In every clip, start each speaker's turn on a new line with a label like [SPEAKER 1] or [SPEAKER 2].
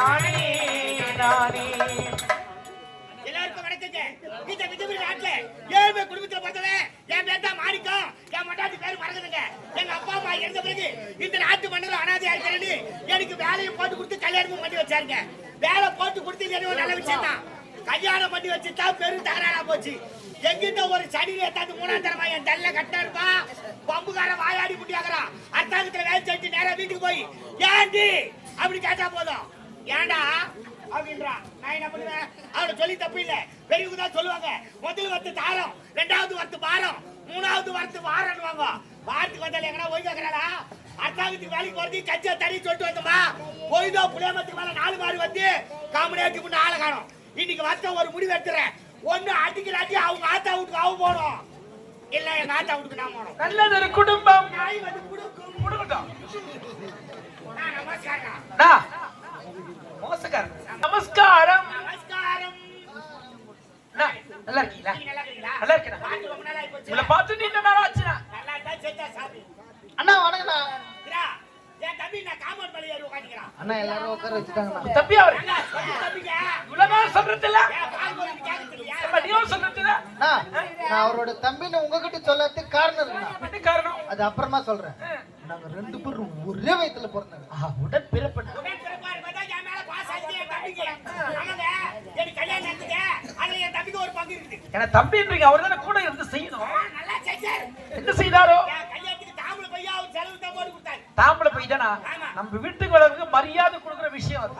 [SPEAKER 1] நானே நானே.
[SPEAKER 2] எல்லாருக்கும் வணக்கங்க. இந்த விதவி நாட்டுல ஏழு குடும்பத்துல பார்த்தவன் என் பேர் தான் மாணிக்கம். என் மட்டாட்டி பேரு மறந்துடுங்க. எங்க அப்பா அம்மா இறந்த பிறகு இந்த நாட்டு மன்னர் அனாதையா இருக்கிறேன்னு எனக்கு வேலையை போட்டு கொடுத்து கல்யாணமும் பண்ணி வச்சாருங்க. வேலை போட்டு கொடுத்து எனக்கு நல்ல விஷயம் தான். கல்யாணம் பண்ணி வச்சுட்டா பெரும் தகராறா போச்சு. எங்கிட்ட ஒரு சனியில ஏத்தாந்து மூணாம் தரமா என் தள்ள கட்டா இருப்பா. பம்புக்கார வாயாடி முட்டியாக்குறான். அர்த்தாங்கத்துல வேலை செஞ்சு நேரம் வீட்டுக்கு போய் ஏண்டி அப்படி கேட்டா போதும். ஏண்டா அப்படின்றான். நான் என்ன பண்ணுவேன்? அவனை சொல்லி தப்பு இல்ல. பெரியவங்க தான் சொல்லுவாங்க, முதல் வரத்து தாரம், ரெண்டாவது வரத்து பாரம், மூணாவது வரத்து வாரம் வாங்க. வாரத்துக்கு வந்தாலும் எங்கன்னா ஓய்வு கேட்கறாடா. அர்த்தாங்கத்துக்கு வேலைக்கு போறது கச்சா தண்ணி சொல்லிட்டு வந்தோமா போய்தோ புளியமத்துக்கு மேல 4 மாறு வந்து காமடியாட்டி முன்ன ஆளை காணும். இன்னைக்கு வந்த ஒரு முடிவு எடுத்துறேன். ஒண்ணு அடிக்கிறாட்டி அவங்க ஆத்தா வீட்டுக்கு அவ போனோம், இல்ல எங்க ஆத்தா வீட்டுக்கு நான் போனோம்.
[SPEAKER 1] நல்லதொரு குடும்பம்
[SPEAKER 2] நாய் வந்து குடுக்கட்டும். நமஸ்காரம்.
[SPEAKER 1] மோசக்காரன். நமஸ்காரம்.
[SPEAKER 2] நமஸ்காரம்.
[SPEAKER 1] நல்லா இருக்கீங்களா?
[SPEAKER 2] நல்லா இருக்கீங்களா?
[SPEAKER 1] நல்லா இருக்கேன்.
[SPEAKER 2] பாத்து ரொம்ப நாள் ஆயி போச்சு.
[SPEAKER 1] உங்களை பார்த்து நீ என்ன நாள் ஆச்சுனா?
[SPEAKER 2] நல்லா தான் செஞ்சா சாமி.
[SPEAKER 3] அண்ணா வணக்கண்ணா.
[SPEAKER 2] கிரா என் தம்பி நான் காம்பவுண்ட் மேல ஏறி உட்கார்ந்திருக்கான்.
[SPEAKER 3] அண்ணா எல்லாரும் உட்கார வச்சுட்டாங்கண்ணா.
[SPEAKER 1] தம்பி அவரு
[SPEAKER 2] தம்பிங்க
[SPEAKER 1] இவ்வளவு நாள் சொல்றது இல்ல.
[SPEAKER 2] ஏன் பால் போட்டு கேக்குறது இல்லையா?
[SPEAKER 1] நீயும் சொல்றது இல்ல.
[SPEAKER 3] அண்ணா நான் அவரோட தம்பின்னு உங்ககிட்ட சொல்லறதுக்கு காரணம் இருக்குண்ணா.
[SPEAKER 1] என்ன காரணம்?
[SPEAKER 3] அது அப்புறமா சொல்றேன். நாங்க 2 பேரும் ஒரே வயித்துல பிறந்தாங்க.
[SPEAKER 1] உடன் பிறப்பட்ட
[SPEAKER 2] உடன் பிறப்பாரு பார்த்தா என் மேல பாஸ் ஆயிடுச்சு என் தம்பிக்கு. ஆமாங்க எனக்கு கல்யாணம் நடக்குது. அதுல என் தம்பிக்கு ஒரு பங்கு இருக்குது.
[SPEAKER 1] ஏன்னா தம்பின்றீங்க, அவர் தானே கூட இருந்து செய்யணும்.
[SPEAKER 2] நல்லா செஞ்சாரு.
[SPEAKER 1] என்ன செய்தாரோ?
[SPEAKER 2] என் கல்யாணத்துக்கு தாம்பூல பையா அவர் செலவு தான் போட்டு கொடுத்தாரு.
[SPEAKER 1] தாம்பளை போய் தானா நம்ம வீட்டுக்கு வரவங்க மரியாதை கொடுக்குற விஷயம் அது.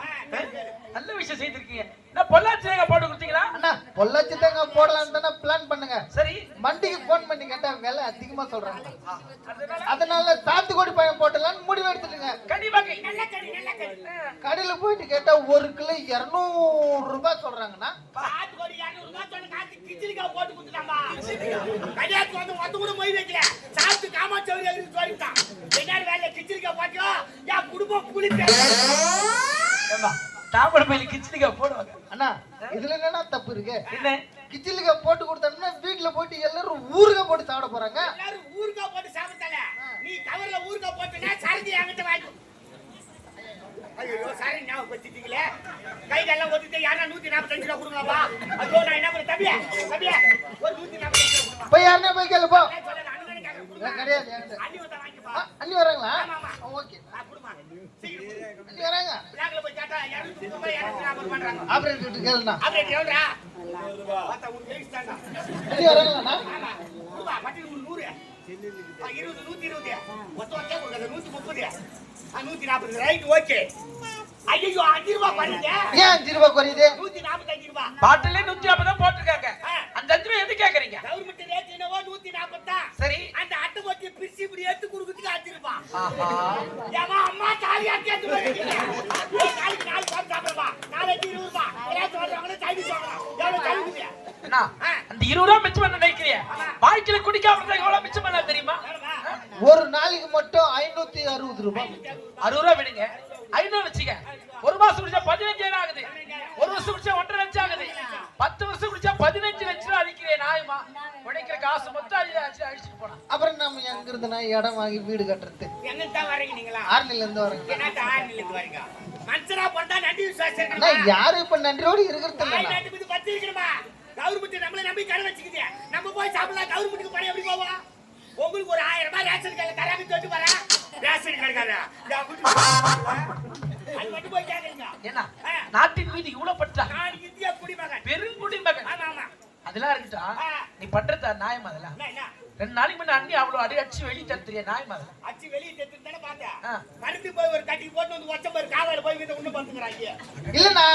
[SPEAKER 1] நல்ல விஷயம் செய்திருக்கீங்க. என்ன பொள்ளாச்சி தேங்காய் போட்டு கொடுத்தீங்களா?
[SPEAKER 3] அண்ணா பொள்ளாச்சி தேங்காய் போடலான்னு தானே பிளான் பண்ணுங்க.
[SPEAKER 1] சரி,
[SPEAKER 3] மண்டிக்கு போன் பண்ணி கேட்டா விலை அதிகமா சொல்றாங்க. அதனால சாத்துக்குடி பழம் போட்டலான்னு முடிவு எடுத்துட்டுங்க.
[SPEAKER 1] கனிவகை
[SPEAKER 2] நல்ல கடி நல்ல கடி.
[SPEAKER 3] கடையில போயிட்டு கேட்டா 1 கிலோ 200 ரூபாய் சொல்றாங்கண்ணா.
[SPEAKER 2] பாத்து கோடி 200 ரூபாய் சொன்ன காத்து கிச்சிலிக்கா போட்டு கொடுத்துட்டாம்பா. கல்யாணத்துக்கு வந்து ஒத்து கூட மொய் வைக்கல. சாப்பிட்டு காமாச்சவரி எழுதி சொல்லிட்டான். என்னோட வேலை கிச்சிலிக்கா போட்டியோ என் குடும்பம் புளிப்பே.
[SPEAKER 1] தாம்பளை பையில கிச்சடிக்காய் போடுவாங்க.
[SPEAKER 3] அண்ணா இதுல என்னன்னா தப்பு இருக்கு?
[SPEAKER 1] என்ன
[SPEAKER 3] கிச்சிலிக்கா போட்டு கொடுத்தோம்னா வீட்டுல போயிட்டு எல்லாரும் ஊறுகாய் போட்டு சாப்பிட போறாங்க.
[SPEAKER 2] எல்லாரும் ஊறுகாய் போட்டு சாப்பிட்டால நீ கவர்ல ஊறுகாய் போட்டுனா சரதி என்கிட்ட வாங்கி. ஐயோ சாரி ஞாபகம் படுத்திட்டீங்களே. கைதெல்லாம் ஒட்டிட்டு யாரா 145 ரூபாய் கொடுங்கப்பா. ஐயோ நான் என்ன பண்ண தம்பியா தம்பியா ஒரு 145 ரூபாய் கொடுங்க.
[SPEAKER 3] போய் யாருன்னா போய் கேளு போ.
[SPEAKER 2] சொல்ல அண்ணனே கேக்குறேன்.
[SPEAKER 3] இல்ல கிடையாது என்கிட்ட.
[SPEAKER 2] அண்ணி வந்தா வாங்கிப்பா.
[SPEAKER 3] அண்ணி வராங்களா? ஓகே
[SPEAKER 2] குடுமா சீக்கிரம்
[SPEAKER 3] அண்ணி வராங்க.
[SPEAKER 2] பிளாக்ல போய் கேட்டா 200 ரூபாய் 240 பண்றாங்க.
[SPEAKER 3] ஆபரேட்டர் கிட்ட கேளுண்ணா.
[SPEAKER 2] அப்படியே எவ்வளவுடா? 10 ஒரு கேஸ்டாங்க.
[SPEAKER 3] அண்ணி வராங்களாண்ணா?
[SPEAKER 2] ஆமா குடுமா மட்டி 100 20 120 மொத்தம் வச்சா கொடுங்க 130 140 ரைட் ஓகே. ஐயோ 5 ரூபாய் பண்ணுங்க.
[SPEAKER 3] ஏன் 5 ரூபாய் குறையுது?
[SPEAKER 2] 145 ரூபாய்.
[SPEAKER 1] பாட்டிலே 150 தான் போட்டுருக்காங்க. அந்த 5 ரூபாய் எது கேக்குறீங்க?
[SPEAKER 2] கவர்மெண்ட் ரேட் என்னவோ 140 தான்.
[SPEAKER 1] சரி,
[SPEAKER 2] அந்த அட்டை போட்டு பிரிச்சு இப்படி எடுத்து குடுக்குறதுக்கு 5 ரூபாய்.
[SPEAKER 1] ஆஹா,
[SPEAKER 2] ஏமா அம்மா தாலியா கேட்டு வரீங்க. ஒரு நாளைக்கு 4 பால் சாப்பிடுறப்பா. நாளைக்கு 20 ரூபாய். ஏன் சொல்றாங்க டைம் சொல்றாங்க. எவ்வளவு டைம் குடியா?
[SPEAKER 1] அண்ணா அந்த 20 ரூபாய் மிச்சம் பண்ண நினைக்கிறீங்க? வாழ்க்கையில குடிக்காம இருந்தா எவ்வளவு மிச்சம் பண்ண தெரியுமா?
[SPEAKER 3] ஒரு நாளைக்கு மட்டும் 560 ரூபாய்.
[SPEAKER 1] 60 ரூபாய் விடுங்க, 500 வச்சுக்க. ஒரு மாசம் குடிச்சா 15,000 ஆகுது. ஒரு வருஷம் குடிச்சா 1.5 லட்சம் ஆகுது. 10 வருஷம் குடிச்சா 15 லட்சம் ரூபாய் அடிக்கிறேன் நாயமா. உடைக்கிற காசு மொத்தம் அடிச்சுட்டு போனா
[SPEAKER 3] அப்புறம் நம்ம எங்க இருந்து நான் இடம் வாங்கி வீடு கட்டுறது?
[SPEAKER 2] எங்க தான் வரீங்க நீங்களா?
[SPEAKER 3] ஆர்னில இருந்து வரேங்க.
[SPEAKER 2] என்னடா ஆர்னில இருந்து வரீங்க? மனுஷனா பொறந்தா நன்றி விசுவாசம் இருக்கணுமா?
[SPEAKER 3] நான் யாரு இப்ப நன்றியோடு இருக்கிறது இல்ல.
[SPEAKER 2] நாட்டு மீது பத்தி இருக்கணுமா? கவர்மெண்ட் நம்மள நம்பி கடை வச்சுக்குது. நம்ம போய் சாப்பிடலாம். கவர்மெண்ட்டுக்கு பணம் எப்படி போவா? உங்களுக்கு ஒரு 1000 ரூபாய் ரேஷன் கார்டு தராங்க சொல்லிட்டு வரா. ரேஷன் கார்டு அது மட்டும் போய் கேக்குறீங்க.
[SPEAKER 1] என்ன நாட்டின் மீது இவ்வளவு பற்றா?
[SPEAKER 2] நான் இந்தியா குடிமகன்,
[SPEAKER 1] பெருங்குடிமகன்.
[SPEAKER 2] ஆமா ஆமா
[SPEAKER 1] அதெல்லாம் இருக்கட்டா, நீ பண்றத நியாயம் அதெல்லாம்?
[SPEAKER 2] என்ன
[SPEAKER 1] 2 நாளைக்கு முன்ன அண்ணி அவ்வளவு அடிச்சு வெளியே தருத்தியா நியாயம் அதெல்லாம்?
[SPEAKER 2] அச்சி வெளியே செத்துட்டு தானே பார்த்தேன். மருந்து போய் ஒரு கட்டி போட்டு வந்து ஒச்ச பேர் காவல போய் வீட்டை உண்டு பண்ணுறாங்க.
[SPEAKER 3] இல்லண்ணா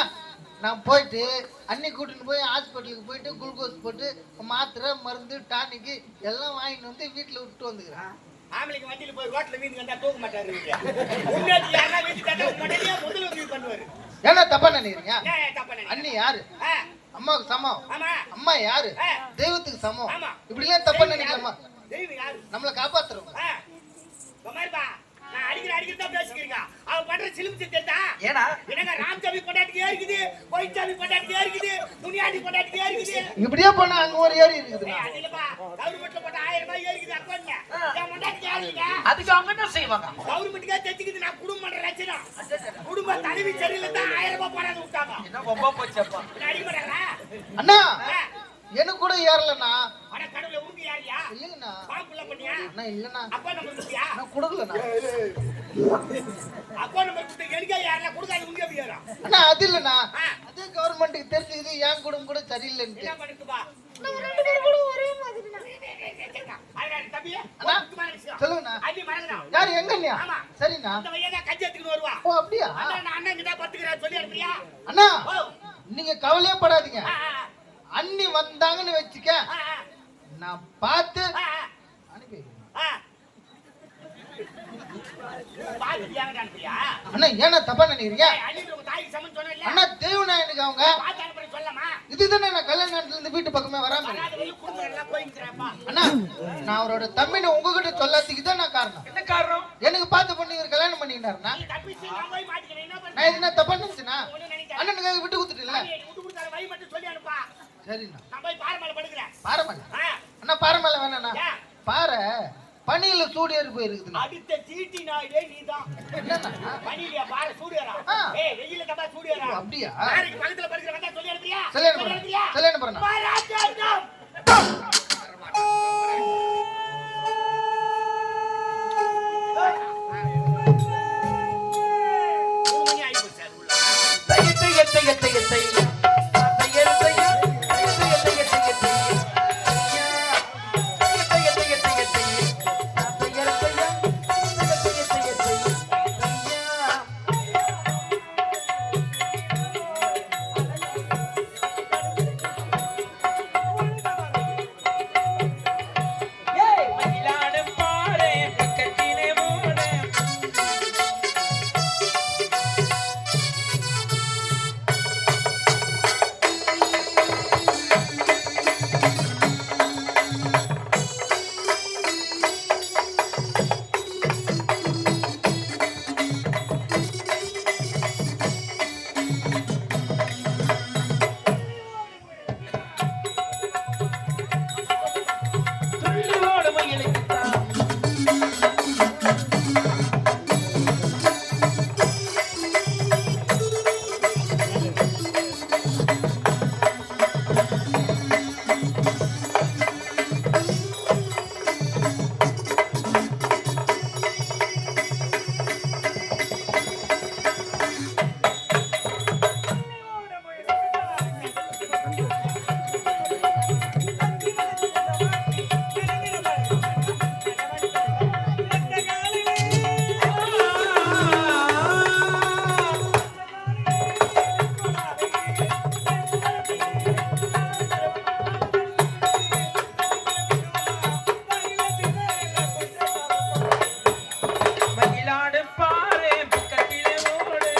[SPEAKER 3] நான் போயிட்டு அன்னி கூட்டின்னு போய் ஹாஸ்பிட்டலுக்கு போயிட்டு குளுக்கோஸ் போட்டு மாத்திரை மருந்து டானிக்கு எல்லாம் வாங்கிட்டு வந்து வீட்டுல விட்டு வந்துக்கிறேன்.
[SPEAKER 2] ஆம்பளைக்கு வண்டியில போய் ரோட்ல வீந்து வந்தா தூக்க மாட்டாரு. உண்மையாட்டி யாரா வீட்டு தட்டா முன்னாடியே முதல்ல உதவி பண்ணுவாரு.
[SPEAKER 3] ஏன்னா தப்பா நினைக்கிறீங்க?
[SPEAKER 2] தப்பா நினைக்கிறேன்.
[SPEAKER 3] அண்ணி யாரு? அம்மாவுக்கு சமம்.
[SPEAKER 2] ஆமா.
[SPEAKER 3] அம்மா யாரு? தெய்வத்துக்கு சமம்.
[SPEAKER 2] ஆமா.
[SPEAKER 3] இப்படி எல்லாம் தப்பா நினைக்கலாமா?
[SPEAKER 2] தெய்வம் யாரு?
[SPEAKER 3] நம்மள காப்பாத்துறோம்.
[SPEAKER 2] குமார்பா நான் அடிக்கிறதா பேசிக்கிறீங்க. அவ பண்ற சிலிமிச்சு தெரியா?
[SPEAKER 1] ஏனா
[SPEAKER 2] என்னங்க ராம்சாமி கொண்டாட்டியே இருக்குது, கோயிச்சாமி கொண்டாட்டியே இருக்குது, முனியாண்டி கொண்டாட்டியே இருக்குது.
[SPEAKER 3] இப்படியே போனா அங்க ஒரு ஏரி இருக்குது.
[SPEAKER 2] அது இல்லப்பா, கவர்மெண்ட்ல போட்ட 1000 ரூபாய் இருக்குது அக்கௌண்ட்ல. நான் கொண்டாட்டி யாருங்க?
[SPEAKER 1] அதுக்கு அவங்க என்ன செய்வாங்க?
[SPEAKER 2] கவர்மெண்ட்க்கே தெரிஞ்சுக்குது நான் குடும்பம் பண்ற லட்சணம். குடும்ப தலைவி சரியில்லை தான் 1000 ரூபாய் போடாது விட்டாங்க.
[SPEAKER 1] என்ன ரொம்ப போச்சப்பா.
[SPEAKER 2] அடிபடுறா
[SPEAKER 3] அண்ணா எனக்கு கூட ஏறலண்ணா.
[SPEAKER 2] அட கடவுளே உங்க யாரியா?
[SPEAKER 3] இல்லைங்கண்ணா.
[SPEAKER 2] பாப்புல பண்ணியா?
[SPEAKER 3] அண்ணா இல்லண்ணா.
[SPEAKER 2] அப்பா நம்பர் குடுத்தியா?
[SPEAKER 3] நான் கொடுக்கலண்ணா.
[SPEAKER 2] அப்பா நம்பர் குடுத்த எனக்கு யாரல கொடுக்காத உங்க யாரா?
[SPEAKER 3] அண்ணா அது இல்லண்ணா. அது கவர்மெண்ட்டுக்கு தெரிஞ்சது என் குடும்பம் கூட சரியில்லைன்னு.
[SPEAKER 2] என்ன பண்ணுதுப்பா?
[SPEAKER 3] நம்ம ரெண்டு பேரும் கூட ஒரே மாதிரி தான்.
[SPEAKER 2] அட தம்பியே
[SPEAKER 3] அண்ணா சொல்லுங்கண்ணா.
[SPEAKER 2] அடி மறங்கடா.
[SPEAKER 3] யார் எங்கண்ணா?
[SPEAKER 2] ஆமா.
[SPEAKER 3] சரிண்ணா.
[SPEAKER 2] இந்த பையனா கஞ்சி எடுத்துட்டு வருவா.
[SPEAKER 3] ஓ அப்படியா?
[SPEAKER 2] அண்ணா அண்ணன் கிட்ட பத்துக்கறா சொல்லி அனுப்பியா?
[SPEAKER 3] அண்ணா
[SPEAKER 2] ஓ
[SPEAKER 3] நீங்க கவலையே படாதீங்க.
[SPEAKER 2] ஆ
[SPEAKER 3] அண்ணி வந்தாங்கன்னு வெச்சுக்க
[SPEAKER 2] ஆ
[SPEAKER 3] நான் பார்த்து
[SPEAKER 2] ஆ
[SPEAKER 3] அனுப்பி.
[SPEAKER 2] ஆ பாத்துட்டியாங்கடா அனுப்பியா?
[SPEAKER 3] அண்ணா ஏன்னா தப்பா நினைக்கிறீங்க?
[SPEAKER 2] அண்ணி உங்க தாய்க்கு சமன் சொன்னே இல்ல?
[SPEAKER 3] அண்ணா தேவநாயனுக்கு அவங்க
[SPEAKER 2] பாத்து அனுப்பி சொல்லமா?
[SPEAKER 3] இதுதானே நான் கல்யாண நேரத்துல இருந்து வீட்டு பக்கமே வராம.
[SPEAKER 2] வராத வெளிய குடுறலாம் போயிங்கறப்பா.
[SPEAKER 3] அண்ணா நான் அவரோட தம்பினை உங்ககிட்ட சொல்லாததுக்கு தான் நான் காரணம்.
[SPEAKER 1] என்ன காரணம்?
[SPEAKER 3] எனக்கு பார்த்து பண்ணி இவர் கல்யாணம் பண்ணிட்டாருண்ணா.
[SPEAKER 2] நீ தப்பிச்சு நான் போய் மாட்டிக்கிறேன் என்ன பண்ண?
[SPEAKER 3] நான் என்ன தப்பா நினைச்சேனா?
[SPEAKER 2] ஒண்ணு நினைக்காத.
[SPEAKER 3] அண்ணனுக்காக விட்டு கொடுத்துட்டீங்களா?
[SPEAKER 2] நீ விட்டு கொடுத்தால வழி மட்டும் சொல்லி அனுப்பா.
[SPEAKER 3] சரிண்ணா.
[SPEAKER 2] நான் போய் பாறை மேல படுக்கிறேன்.
[SPEAKER 3] பாரமல்ல
[SPEAKER 2] ஆ
[SPEAKER 3] அண்ணா பாரமல்ல வேணாண்ணா.
[SPEAKER 2] ஏன்?
[SPEAKER 3] பாறை பனியில சூடேறி போயிருக்குதுண்ணா.
[SPEAKER 2] அடுத்த சீட்டி நாயிலே நீதான்.
[SPEAKER 3] என்னண்ணா?
[SPEAKER 2] பனியில பாறை சூடுறா.
[SPEAKER 3] ஆ.
[SPEAKER 2] ஏய் வெயில்ல தப்பா சூடுறா.
[SPEAKER 3] அப்படியா?
[SPEAKER 2] பாறைக்கு பக்கத்துல படுக்கிற வந்தா சொல்லி அனுப்பியா?
[SPEAKER 3] சொல்லி அனுப்புறேன். சொல்லி அனுப்புறேண்ணா.
[SPEAKER 2] பாராஜாதம். மணி ஆயி போச்சு அது உள்ள.
[SPEAKER 1] தைய தைய தைய தைய தைய. தைய தைய தைய தைய தைய தைய தைய. தைய தைய தைய தைய தைய. தைய தைய தைய தைய தைய தைய. ஏய் மயிலாடு பாரே பக்கத்திலே ஓட. துள்ளி ஓடு மயிலுக்குத்தான். மயிலாடு பாரே பக்கத்திலே ஓடு.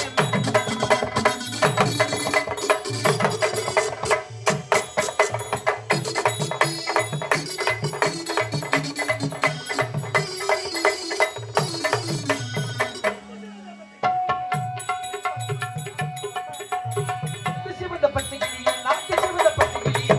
[SPEAKER 1] திசைவந்த பட்டுக்கிளியே, நான் திசைவந்த பட்டுக்கிளியே.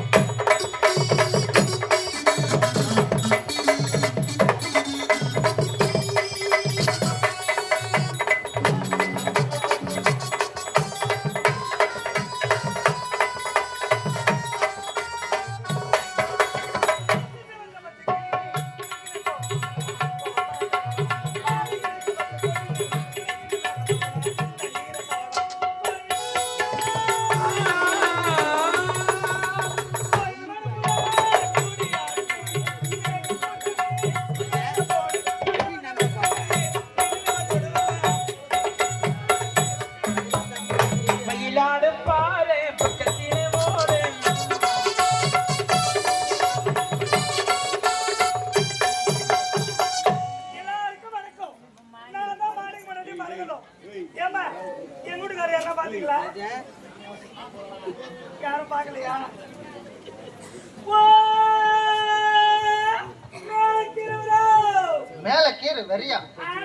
[SPEAKER 1] மயிலாடு பாரே பக்கத்திலே ஓடு.
[SPEAKER 4] எல்லாருக்கும் வணக்கம். நான் தான் மார்னிங் முன்னாடி மறக்கணும். ஏம்மா, என் வீட்டுக்காரர் யாரா பாத்தீங்களா? யாரும் பார்க்கலையா? ஓ, மேலக்கிருவரோ.
[SPEAKER 3] மேல கீறு வெறியா?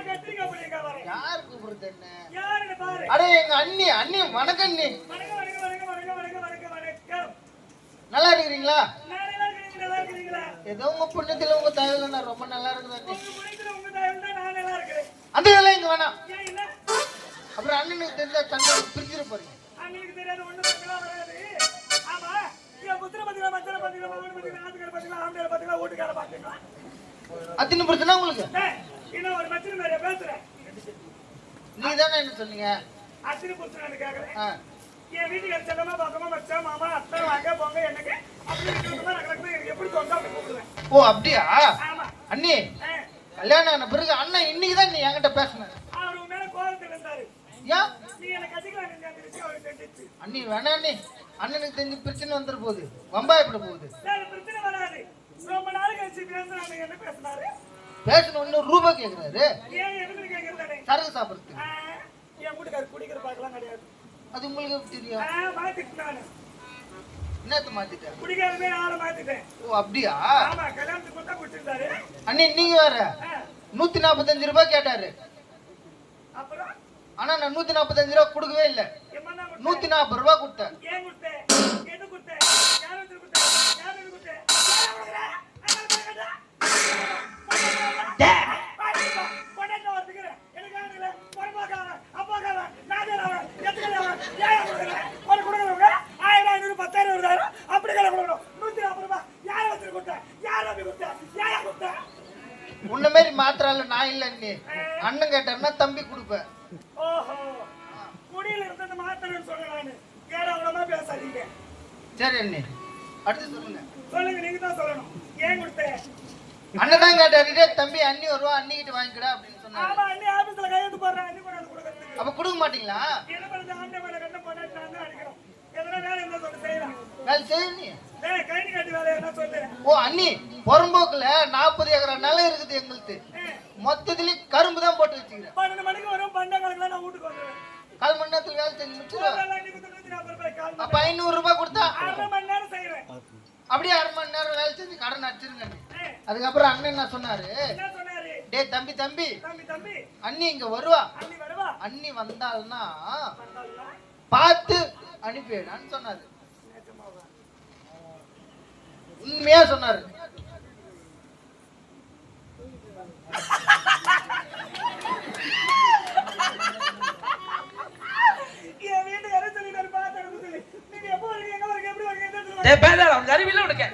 [SPEAKER 4] கத்திரிக்காய் பண்ணிருக்கா பாரு.
[SPEAKER 3] யார் கூப்பிடுறது என்ன?
[SPEAKER 4] யாருன்னு பாரு.
[SPEAKER 3] அடே எங்க அண்ணி. அண்ணி வணக்கம் அண்ணி.
[SPEAKER 4] வணக்கம், வணக்கம், வணக்கம், வணக்கம், வணக்கம், வணக்கம், வணக்கம்.
[SPEAKER 3] நல்லா இருக்கிறீங்களா?
[SPEAKER 4] நான் நல்லா இருக்கிறேன், நீங்க நல்லா இருக்கிறீங்களா?
[SPEAKER 3] ஏதோ உங்க புண்ணியத்துல உங்க தயவுல நான் ரொம்ப நல்லா இருக்கிறேன் அண்ணி.
[SPEAKER 4] உங்க புண்ணியத்துல உங்க தயவுல நான் நல்லா இருக்கிறேன்.
[SPEAKER 3] அந்த இதெல்லாம் இங்க வேணாம்.
[SPEAKER 4] ஏன் இல்ல?
[SPEAKER 3] அப்புறம் அண்ணனுக்கு தெரிஞ்சா சண்டை பிரிச்சிட போறீங்க.
[SPEAKER 4] அண்ணனுக்கு தெரியாத ஒண்ணு தங்கலாம் வராது. ஆமா என் புத்திர பத்திரா மச்சர பத்திரா மகன் பத்திரா ஆத்துக்கார பத்திரா ஆம்பளை பத்திரா வீட்டுக்கார பாத்தீங்களா?
[SPEAKER 3] அத்தனை பிரச்சனை உங்களுக்கு?
[SPEAKER 4] இன்னும் ஒரு மச்சர மாதிரியா பேசுறேன்.
[SPEAKER 3] நீ தானே என்ன சொன்னீங்க?
[SPEAKER 4] அத்தனை புத்திரன்னு கேக்குறேன். என் வீட்டுக்கு செல்லமா பக்கமா மச்சான் மாமா அத்தை வாங்க போங்க எனக்கு அப்படி எப்படி தோணுதோ அப்படி கூப்பிடுவேன்.
[SPEAKER 3] ஓ அப்படியா?
[SPEAKER 4] ஆமா
[SPEAKER 3] அண்ணி கல்யாணம் ஆன பிறகு அண்ணன் இன்னைக்கு தான் நீ என்கிட்ட பேசினாரு.
[SPEAKER 4] அவர் உன் மேல கோபத்தில் இருந்தாரு.
[SPEAKER 3] ஏன்
[SPEAKER 4] நீ எனக்கு கட்டிக்கலாம் அந்த விஷயம் அவருக்கு தெரிஞ்சிச்சு.
[SPEAKER 3] அண்ணி வேணா அண்ணி, அண்ணனுக்கு தெரிஞ்சு பிரச்சனை வந்துட போகுது, வம்பாயப்பட போகுது.
[SPEAKER 4] பிரச்சனை வராது. ரொம்ப நாள் கழிச்சு பேசுறாங்க. என்ன பேசினாரு?
[SPEAKER 3] பேசணும் ரூபாய் கேட்கிறாரு.
[SPEAKER 4] ஏன் எதுக்கு கேட்கறதானே?
[SPEAKER 3] சரக்கு சாப்பிடுறதுக்கு.
[SPEAKER 4] என் வீட்டுக்காரர் குடிக்கிற பாக்கலாம் கிடையாது.
[SPEAKER 3] அது உங்களுக்கு எப்படி தெரியும்?
[SPEAKER 4] மாத்திட்டானு.
[SPEAKER 3] என்னத்த மாத்திட்டேன்?
[SPEAKER 4] குடிக்காரமே ஆளை மாத்திட்டேன்.
[SPEAKER 3] ஓ அப்படியா?
[SPEAKER 4] ஆமா கல்யாணத்துக்கு கொடுத்தா குடிச்சிருந்தாரு.
[SPEAKER 3] அண்ணி நீங்க வேற 145 ரூபாய் கேட்டாரு.
[SPEAKER 4] அப்புறம்
[SPEAKER 3] ஆனா நான் 145 ரூபாய் கொடுக்கவே இல்லை. 140 ரூபாய் கொடுத்தேன்.
[SPEAKER 4] ஏன் கொடுத்தேன்? எது கொடுத்தேன்? யார் வந்து கொடுத்தேன்? யார் வந்து கொடுத்தேன்?
[SPEAKER 3] உன்ன மாதிரி மாத்திரால நான் இல்ல அண்ணி. அண்ணன் கேட்டாருன்னா தம்பி கொடுப்பேன்.
[SPEAKER 4] ஓஹோ குடியில இருந்தது மாத்திரன்னு சொல்றானு கேரளமா பேசாதீங்க.
[SPEAKER 3] சரி அண்ணி அடுத்து சொல்லுங்க.
[SPEAKER 4] சொல்லுங்க நீங்க தான் சொல்லணும். ஏன் கொடுத்தேன்?
[SPEAKER 3] அண்ணன் தான் கேட்டாரு. தம்பி அண்ணி வருவா அண்ணிக்கிட்ட வாங்கிக்கடா அப்படின்னு சொன்னாரு.
[SPEAKER 4] ஆமா அண்ணி ஆபீஸ்ல கையெழுத்து போடுறேன். அண்ணி கொண்டாந்து கொடுக்கறதுக்கு.
[SPEAKER 3] அப்ப கொடுக்க மாட்டீங்களா?
[SPEAKER 4] என்ன பண்றது? ஆம்பளை மேல கண்ண போட்டு நான் தான் அடிக்கிறோம். எதனா வேலை என்ன சொல்ல செய்யலாம்.
[SPEAKER 3] வேலை செய்ய நீ.
[SPEAKER 4] டேய் கைனி கட்டி வேலை என்ன சொல்லு.
[SPEAKER 3] ஓ அண்ணி புறம்போக்குல 40 ஏக்கரா நிலம் இருக்குது எங்களுக்கு. மொத்தத்துல கரும்பு தான் போட்டு வச்சுக்கிறேன். 12
[SPEAKER 4] மணிக்கு வரும். 12 மணிக்கு நான் வீட்டுக்கு வந்துடுவேன்.
[SPEAKER 3] 1/4 மணி நேரத்துல வேலை செஞ்சு முடிச்சிருவேன். அப்ப 500 ரூபாய் கொடுத்தா
[SPEAKER 4] 1/2 மணி நேரம் செய்வேன்.
[SPEAKER 3] அப்படியே 1/2 மணி நேரம் வேலை செஞ்சு கடன் அடிச்சிருங்க. அதுக்கப்புறம் அண்ணன் என்ன சொன்னாரு? டேய் தம்பி தம்பி
[SPEAKER 4] தம்பி
[SPEAKER 3] அண்ணி இங்க வருவா. அண்ணி வந்தாள்னா பார்த்து அனுப்பிடான்னு சொன்னாரு. உண்மையா சொன்னாரு.
[SPEAKER 4] என் வீட்டுக்காரே சொல்லிட்டாரு பார்த்து அனுப்பி. நீங்க எப்போ வரீங்க எங்க வரீங்க எப்படி வரீங்க என்ன
[SPEAKER 1] டேய் பேதா அவங்க அறிவில உனக்கு.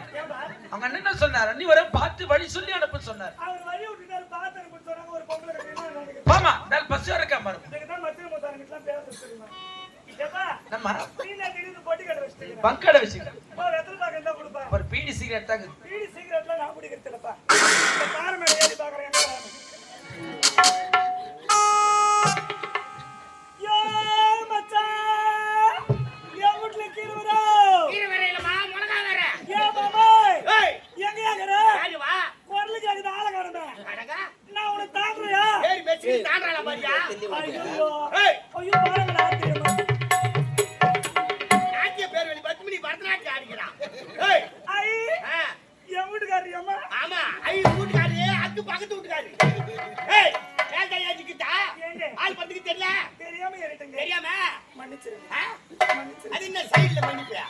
[SPEAKER 1] அவங்க அண்ணன் என்ன சொன்னாரு? நீ வர பார்த்து வழி சொல்லி அனுப்பு சொன்னார்.
[SPEAKER 4] அவர் வழி விட்டுட்டாரு பார்த்து அனுப்ப சொன்னாங்க. ஒரு பொம்பளை கட்டினா நினைக்கிறேன்.
[SPEAKER 1] பாமா நான் பஸ் வரக்க பாரு.
[SPEAKER 4] இதுக்கு தான் மத்திய மோதாரங்கலாம் பேச தெரியுமா? ஏப்பா
[SPEAKER 1] நம்ம
[SPEAKER 4] நீங்க திடீர்னு பொட்டி கட்ட வச்சிட்டீங்க.
[SPEAKER 1] பங்கட வச்சிங்க.
[SPEAKER 4] ஒரு எத்தனை பாக்க என்ன கொடுப்பா?
[SPEAKER 1] ஒரு பீடி சிகரெட் தாங்க.
[SPEAKER 4] பீடி சிகரெட்லாம் நான் குடிக்கிறது இல்லப்பா. இந்த கார் மேல ஏறி பாக்குறேன் என்ன வரணும். யோ மச்சான் ஏ வீட்ல கீரை வரோ.
[SPEAKER 2] கீரை வர இல்லமா மிளகா வர.
[SPEAKER 4] ஏ மாமா
[SPEAKER 2] ஏய்
[SPEAKER 4] எங்க யாகற?
[SPEAKER 2] யாரு வா?
[SPEAKER 4] குரலுக்கு கேக்குது ஆள காணமே.
[SPEAKER 2] அடங்க
[SPEAKER 4] நான் உன்னை தாக்குறியா?
[SPEAKER 2] ஏறி மெச்சி தாண்டறல பாரியா?
[SPEAKER 4] ஐயோ
[SPEAKER 2] ஏய்
[SPEAKER 4] ஐயோ பாருங்கடா தெரியுமா?
[SPEAKER 2] நாட்டிய பேர் வெளி 10 மணி பரதநாட்டியம் ஆடிக்கிறான். ஏய்
[SPEAKER 4] ஐ என் வீட்டுக்காரி அம்மா.
[SPEAKER 2] ஆமா ஐ வீட்டுக்காரி அக்கு பக்கத்து வீட்டுக்காரி. ஏய் ஏன் கையாடிக்கிட்டா? ஆள் பத்துக்கு தெரியல.
[SPEAKER 4] தெரியாம ஏறிட்டங்க.
[SPEAKER 2] தெரியாம
[SPEAKER 4] மன்னிச்சிருங்க.
[SPEAKER 2] மன்னிச்சிருங்க. அது என்ன சைடுல மன்னிப்பியா?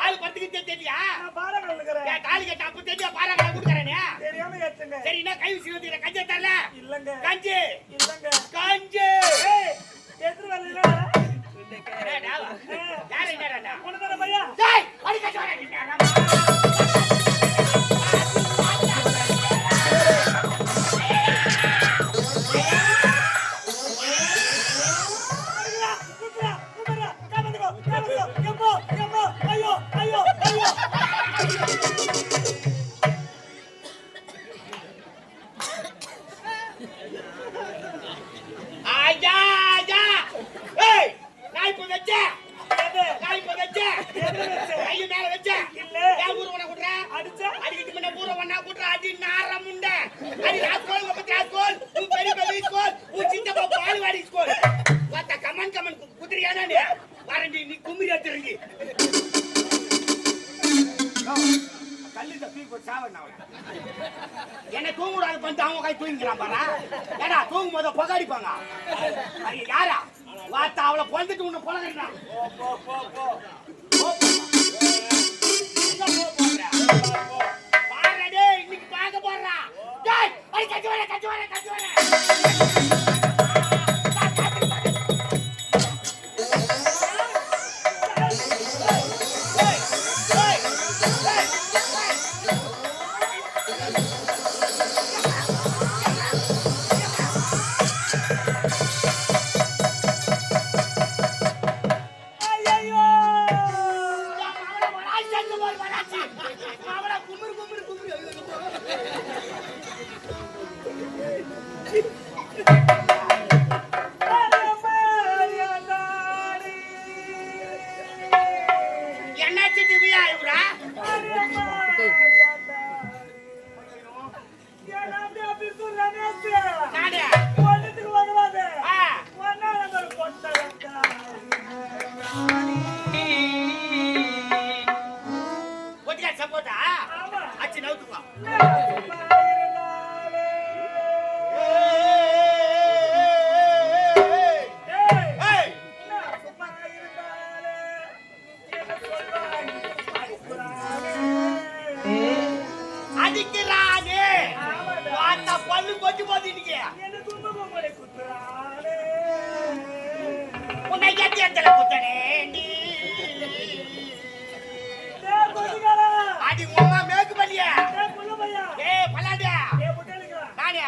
[SPEAKER 2] ஆள் பத்துக்கு தெரியலையா?
[SPEAKER 4] நான் பாராங்கல இருக்கறேன்.
[SPEAKER 2] ஏன் தாலி கட்ட அப்ப தெரிய பாராங்கல குடுக்கறனே.
[SPEAKER 4] தெரியாம ஏத்துங்க.
[SPEAKER 2] சரி என்ன கை சிவந்திர கஞ்ச தரல?
[SPEAKER 4] இல்லங்க.
[SPEAKER 2] கஞ்சி
[SPEAKER 4] இல்லங்க.
[SPEAKER 2] கஞ்சி.
[SPEAKER 4] ஏய் எதிர வரலடா.
[SPEAKER 2] டேய் டாவா. யார் என்னடா?
[SPEAKER 4] உனதான பையா?
[SPEAKER 2] டேய் அடி கட்ட வரேன். ஐயா ஐயா ஏய் நான் இப்ப வெச்சேன். நான் இப்ப வெச்சேன். ஐயா மேல வெச்சேன். இல்ல ஏன் ஊரு வண்ணா குட்ற? அடிச்சா அடிக்கிட்டு முன்ன ஊரு வண்ணா குட்ற அடி நார முண்டை. அடி ராஸ்கோல் பத்தி ராஸ்கோல் உன் பெரிய ஸ்கூல் உன் சித்தப்பா பால்வாடி ஸ்கூல். வாத்த கமன் குதிரியானா நீ வாரண்டி நீ குமிரி அடிறீங்க. கல்லு தப்பி போய் சாவண்ணா அவள. என்ன தூங்குறாங்க வந்து அவங்க கை தூங்கிக்கிறான் பாரா. ஏடா தூங்கும் போது புகடிப்பாங்க. ஐயா யாரா? வாத்த அவளை பொந்துட்டு உன்னை புலகறா. போ போ போ போ. பாரடே இன்னைக்கு பாக்க போறா. டேய் அடி கட்டி வர. என்னாச்சு திவ்யா இவரா நானே ஒட்டிக்கா சப்போட்டா அச்சு நவுத்துக்கோ அடிக்கிறானே வாத்தா பல்லு கொட்டி போதிட்டீங்க உன்னை எத்தியத்துல குத்தனே அடி உமா மேக்கு பள்ளியா ஏய் பல்லாடியா நானே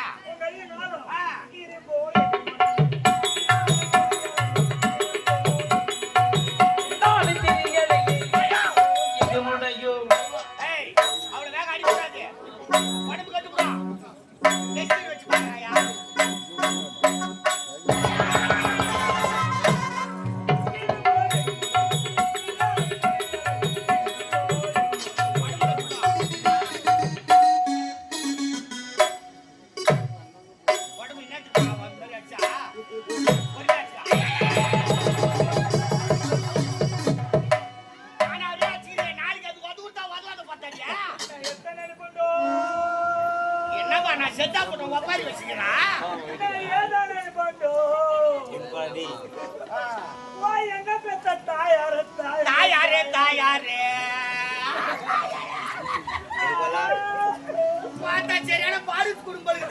[SPEAKER 2] சரியான பாரு குடும்பம்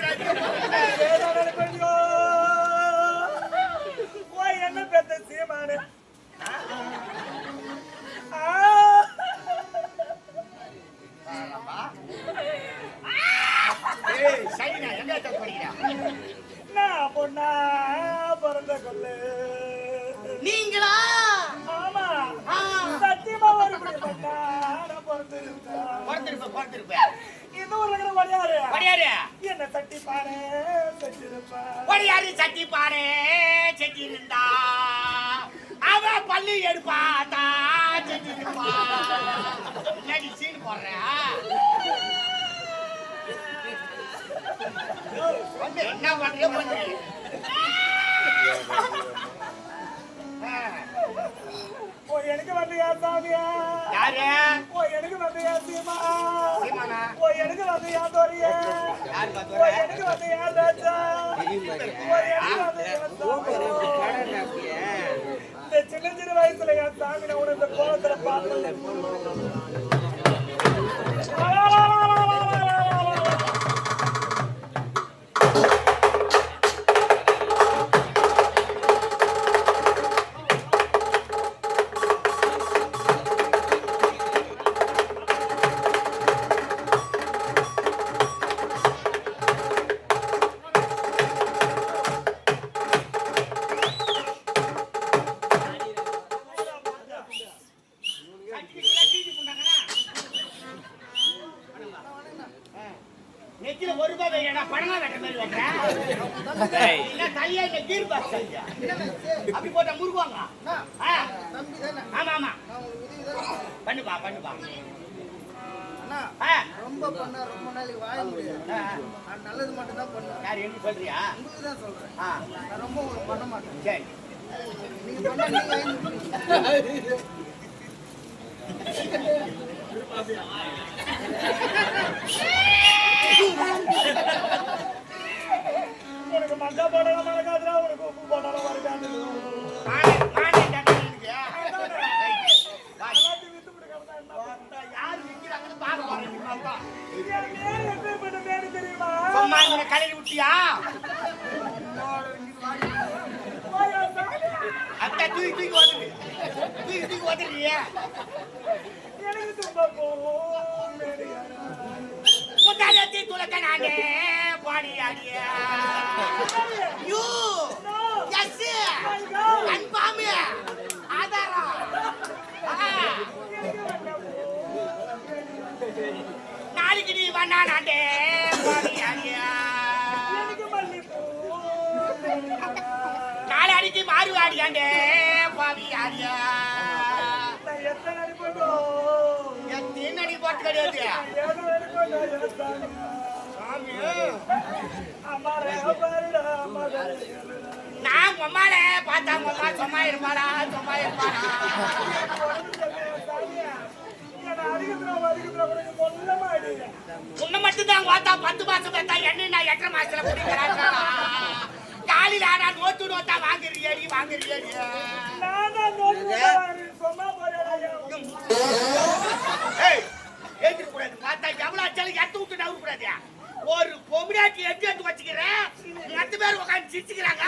[SPEAKER 4] என்ன பெத்த சீமானு பொண்ணா பிறந்த கொள்ளு
[SPEAKER 2] நீங்களா
[SPEAKER 4] ஆமா சத்தியமா ஒரு பிறந்திருப்பேன் இன்னொரு வடியாரு என்ன சட்டி பாரு
[SPEAKER 2] வடியாரு சட்டி பாரு செட்டிருந்தா அவ பள்ளி எடுப்பாத்தா செட்டிருப்பா இல்லாடி சீன் போடுற என்ன பண்ற பண்றேன்
[SPEAKER 4] எனக்கு வந்து யார் சாமியா
[SPEAKER 2] யாரு
[SPEAKER 4] எனக்கு வந்து யார் சீமா
[SPEAKER 2] சீமானா
[SPEAKER 4] எனக்கு வந்து யார் தோரியா
[SPEAKER 2] யார் பாத்தோர
[SPEAKER 4] எனக்கு வந்து யார் ராஜா இந்த சின்ன சின்ன வயசுல என் சாமி நான் உன இந்த கோலத்துல பார்த்தேன்
[SPEAKER 2] நெத்தில ஒரு ரூபாய் வைடா பணமா வெட்ட மாதிரி வெட்டறேன் இல்ல தையா இல்ல கீர் பாக்ஸ் அப்படி போட்டா முறுவாங்க ஆமா ஆமா பண்ணுப்பா
[SPEAKER 3] அண்ணா ரொம்ப பண்ணா ரொம்ப நாளைக்கு வாழ முடியாது நான் நல்லது மட்டும் தான் பண்ணுவேன்
[SPEAKER 2] யார் என்ன சொல்றியா
[SPEAKER 3] உங்களுக்கு தான் சொல்றேன் நான் ரொம்ப உங்களுக்கு பண்ண மாட்டேன்
[SPEAKER 2] சரி
[SPEAKER 3] நீங்க பண்ணா நீங்க
[SPEAKER 4] உனக்கு மஞ்சா போடலாம் மறக்காதுடா உனக்கு உப்பு போடலாம் மறக்காது
[SPEAKER 2] யாரு விக்கிறாங்கன்னு பார்க்க போறேன்
[SPEAKER 4] தெரியுமா
[SPEAKER 2] சும்மா இந்த கலையில் விட்டியா அத்தை தூக்கி வந்துடுறியே
[SPEAKER 4] எனக்கு தும்ப போகும்
[SPEAKER 2] முந்தானத்தி துளக்க நானே பாடி ஆடிய யூ எஸ் கன்ஃபார்ம் ஆதாரம் நாளைக்கு நீ வந்தா நானே பாடி ஆடிய நாளைக்கு மாறுவாடியாண்டே பாவி ஆடிய
[SPEAKER 4] எத்தனை
[SPEAKER 2] பத்து கிடையாது
[SPEAKER 4] ஏதோ இருக்கும் சாமி.
[SPEAKER 2] சாமி
[SPEAKER 4] அம்மாடே பாருடா அம்மாடே.
[SPEAKER 2] நான் உம்மால பார்த்தா உம்மா சும்மா இருப்பாளா சும்மா இருப்பாளா உன்னை மட்டும்தான் பார்த்தா 10 மாசம் பார்த்தா என்ன நான் 8 மாசத்துல குடிக்கிறான் காலையில ஆனா நோட்டா வாங்குறியடி ஏந்திர கூடாது பார்த்தா எவ்வளவு ஆச்சாலும் எட்டு விட்டு நவர கூடாது ஒரு பொம்பளாட்டி எட்டு வச்சுக்கிறேன் 10 பேர் உட்காந்து சிரிச்சுக்கிறாங்க